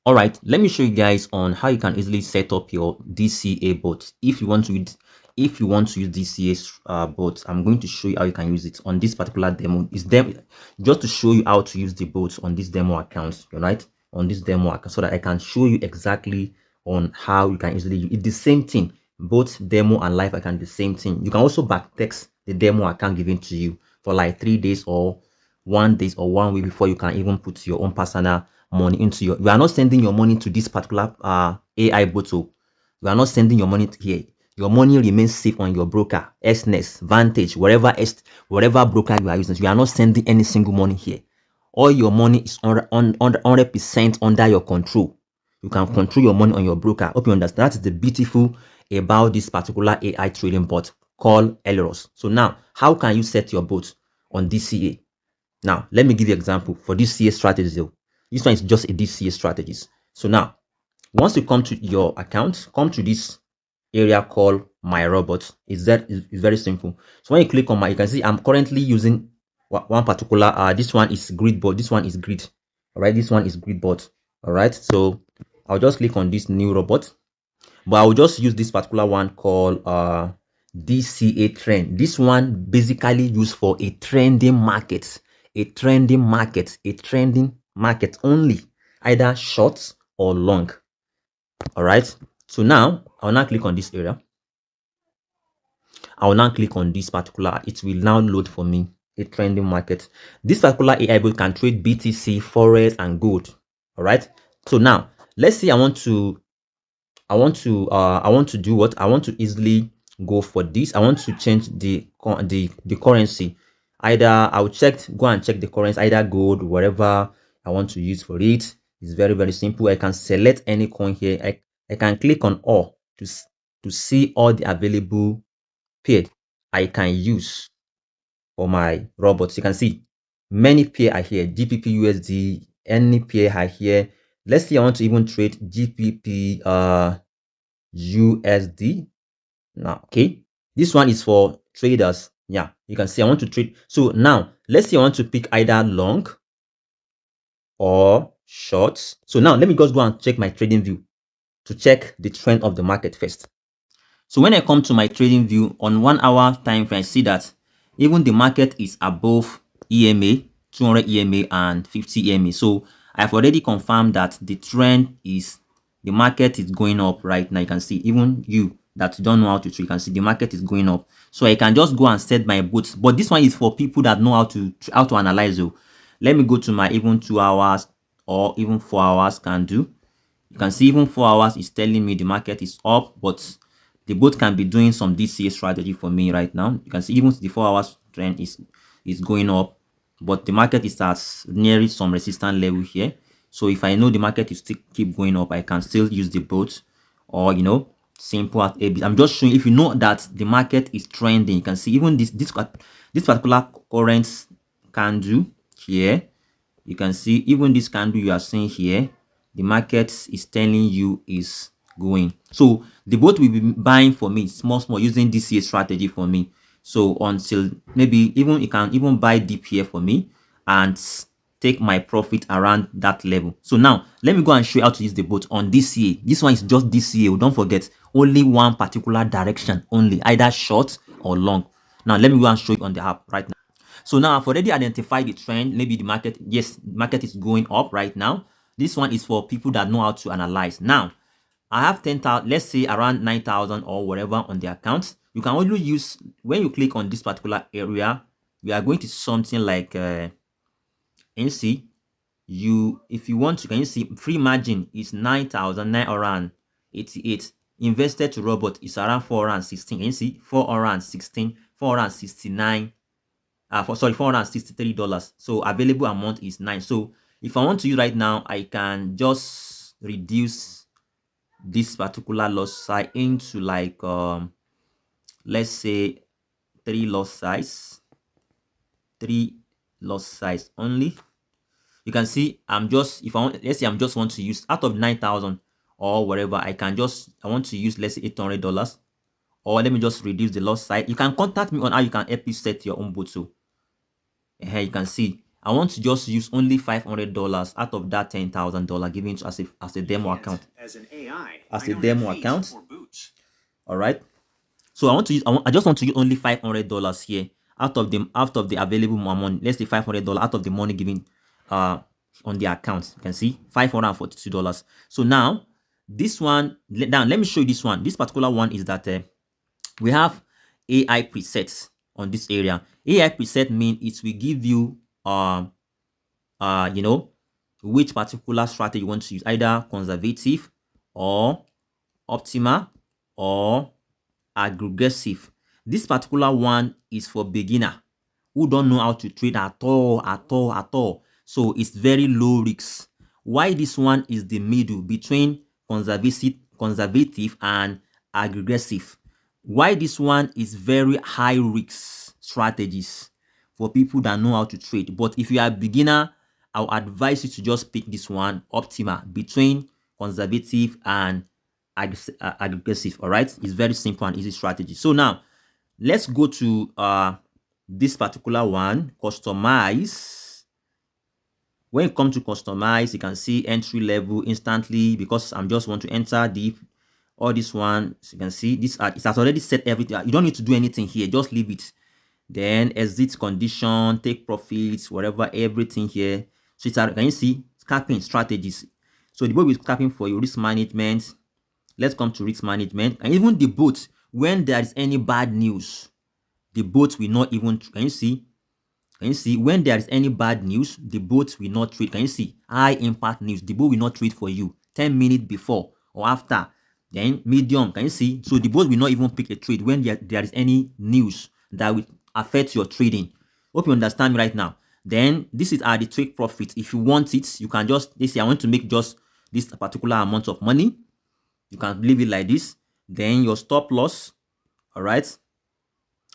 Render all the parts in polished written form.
All right, let me show you guys on how you can easily set up your DCA bot. If you want to use DCA bot, I'm going to show you how you can use it on this particular demo. It's them just to show you how to use the bot on this demo account, right? On this demo account, so that I can show you exactly on how you can easily use it. It's the same thing, both demo and live account, the same thing. You can also backtext the demo account given to you for like 3 days or 1 day or 1 week before you can even put your own personal money into you are not sending your money to this particular AI bot. So you are not sending your money to here. Your money remains safe on your broker, Exness, Vantage, whatever broker you are using. You are not sending any single money here. All your money is 100% under your control. You can control your money on your broker. Hope you understand. That is the beautiful about this particular AI trading bot called Elirox. So now, how can you set your bot on DCA? Now, let me give you an example for DCA strategies. This one is just a DCA strategies. So now, once you come to your account, come to this area called My Robot. It's very simple. So when you click on my, you can see I'm currently using one particular. This one is grid bot. This one is grid. All right, this one is grid bot. All right, so I'll just click on this new robot, but I will just use this particular one called DCA trend. This one basically used for a trending market, a trending market, a trending market only, either short or long. All right, so now I'll now click on this area. I'll now click on this particular, it will now load for me a trending market. This particular AI bot can trade BTC, Forex, and gold. All right, so now let's say I want to do what? I want to easily go for this. I want to change the currency. Either I'll go and check the currency, either gold, whatever I want to use for it. It's very simple. I can select any coin here. I can click on all to see all the available pair I can use for my robots. You can see many pair are here. GPP USD, any pair are here. Let's say I want to even trade GPP USD. Now, okay, this one is for traders. Yeah, you can see I want to trade. So now let's say I want to pick either long or short. So now let me just go and check my trading view to check the trend of the market first. So when I come to my trading view on 1 hour time frame, I see that even the market is above EMA, 200 EMA and 50 EMA. So I've already confirmed that the trend is, the market is going up right now. You can see, even you that don't know how to trade, you can see the market is going up. So I can just go and set my bots. But this one is for people that know how to analyze. So let me go to my even 2 hours or even 4 hours can do. You can see even 4 hours is telling me the market is up, but the bot can be doing some DCA strategy for me right now. You can see even the 4 hours trend is going up, but the market is at nearly some resistance level here. So if I know the market is still keep going up, I can still use the bot, or simple as AB. I'm just showing, if you know that the market is trending, you can see even this particular current candle here. You can see even this candle you are seeing here, the market is telling you is going. So the bot will be buying for me small using DCA strategy for me. So until maybe even it can even buy deep here for me and take my profit around that level. So now let me go and show you how to use the bot on DCA. This one is just DCA. Don't forget, only one particular direction only, either short or long. Now let me go and show you on the app right now. So now I've already identified the trend. Maybe the market, yes, market is going up right now. This one is for people that know how to analyze. Now I have 10,000, let's say around 9,000 or whatever on the account. You can only use, when you click on this particular area, we are going to something like NC. If you want to, can you see free margin is 9,988. Invested to robot is around 416. Can you see 416, 469, $463. So available amount is 9. So if I want to use right now, I can just reduce this particular loss size into like let's say 3 loss size only. You can see I'm just, if I want, let's say I'm just want to use out of 9,000 or whatever, I want to use, let's say $800, or let me just reduce the loss size. You can contact me on how you can help you set your own bot. So here you can see I want to just use only $500 out of that $10,000 given to as a demo account. As a demo account. All right. So I just want to use only $500 here out of the available money. Let's say $500 out of the money given on the account. You can see $542. So now this one, let me show you this one. This particular one is that we have AI presets on this area. AI preset means it will give you you know, which particular strategy you want to use, either conservative or optimal or aggressive. This particular one is for beginner who don't know how to trade at all. So it's very low risk. Why this one is the middle between conservative and aggressive. Why this one is very high risk strategies for people that know how to trade. But if you are a beginner, I'll advise you to just pick this one, optimal, between conservative and aggressive. All right, it's very simple and easy strategy. So now let's go to this particular one, customize. When it comes to customize, you can see entry level instantly, because I'm just want to enter deep. All this one, so you can see this it has already set everything. You don't need to do anything here, just leave it. Then exit condition, take profits, whatever, everything here. So it's can you see scalping strategies. So the boat is scalping for your risk management. Let's come to risk management. And even the boat, when there is any bad news, the boat will not even, can you see when there is any bad news, the boat will not trade. Can you see high impact news? The boat will not trade for you 10 minutes before or after. Then medium, can you see? So the boat will not even pick a trade when there is any news that will affect your trading. Hope you understand me right now. Then this is the trade profit. If you want it, you can just, let's say I want to make just this particular amount of money. You can leave it like this. Then your stop loss, all right?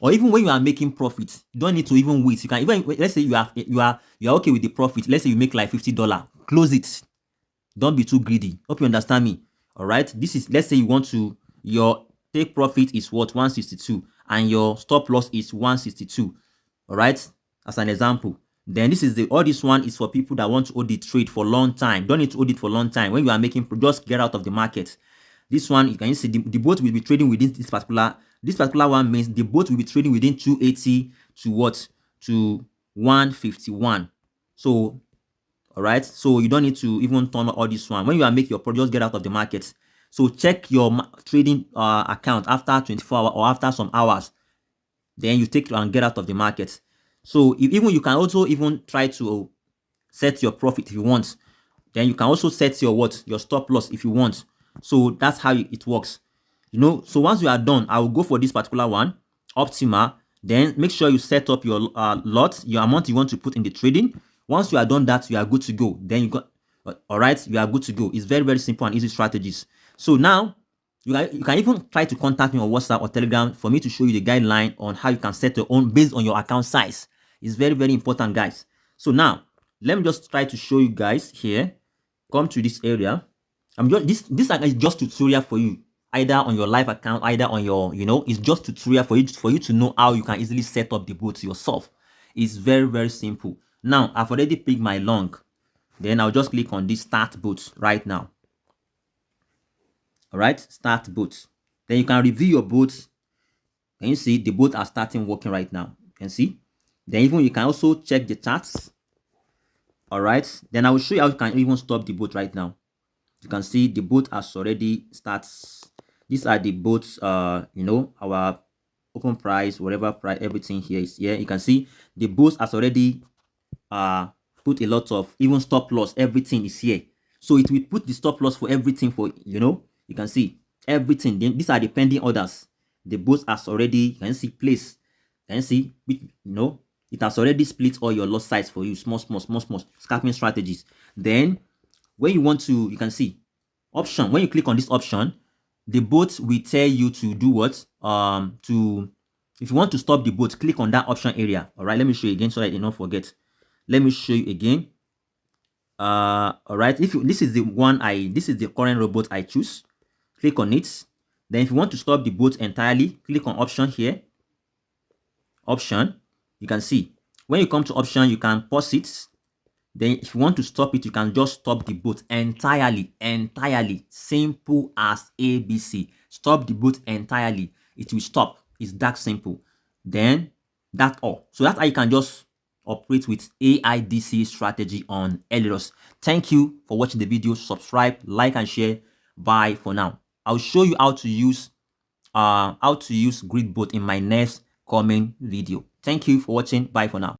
Or even when you are making profit, you don't need to even wait. You can even, let's say you are okay with the profit. Let's say you make like $50, close it. Don't be too greedy. Hope you understand me. All right. This is, let's say you want to, your take profit is what, 162, and your stop loss is 162. All right. As an example. Then this is all this one is for people that want to hold the trade for a long time. Don't need to hold it for a long time. When you are making, just get out of the market. This one, you can see the boat will be trading within this particular one means the boat will be trading within 280 to what? To 151. So, all right. So you don't need to even turn all this one. When you are making your product, just get out of the market. So check your trading account after 24 hours or after some hours. Then you take and get out of the market. So even you can also even try to set your profit if you want. Then you can also set your your stop loss if you want. So that's how it works. You know, so once you are done, I will go for this particular one, optimal. Then make sure you set up your lot, your amount you want to put in the trading. Once you are done that, you are good to go. Then you got, all right, you are good to go. It's very, very simple and easy strategies. So now you can even try to contact me on WhatsApp or Telegram for me to show you the guideline on how you can set your own based on your account size. It's very, very important, guys. So now let me just try to show you guys here. Come to this area. I'm just this is just tutorial for you, either on your live account, either on your, it's just tutorial for you to know how you can easily set up the bot yourself. It's very, very simple. Now I've already picked my long. Then I'll just click on this start bot right now. All right, start bot. Then you can review your bots. Can you see the bots are starting working right now? You can see. Then even you can also check the charts. All right. Then I will show you how you can even stop the bot right now. You can see the bot has already starts. These are the bots, our open price, whatever price, everything here is here. You can see the bot has already put a lot of even stop loss, everything is here. So it will put the stop loss for everything for, you can see everything. Then these are the pending orders. The bot has already, you can see place. Can you see, it has already split all your loss size for you, small scalping strategies. Then when you want to, you can see option. When you click on this option, the bot will tell you to do what? If you want to stop the bot, click on that option area. All right, let me show you again so that you don't forget. Let me show you again. All right, this is the current robot I choose. Click on it. Then if you want to stop the bot entirely, click on option here. Option. You can see When you come to option, you can pause it. Then if you want to stop it, you can just stop the boat entirely. Simple as ABC. Stop the boat entirely. It will stop. It's that simple. Then that's all. So that's how you can just operate with AIDC strategy on Elirox. Thank you for watching the video. Subscribe, like, and share. Bye for now. I'll show you how to use grid bot in my next coming video. Thank you for watching. Bye for now.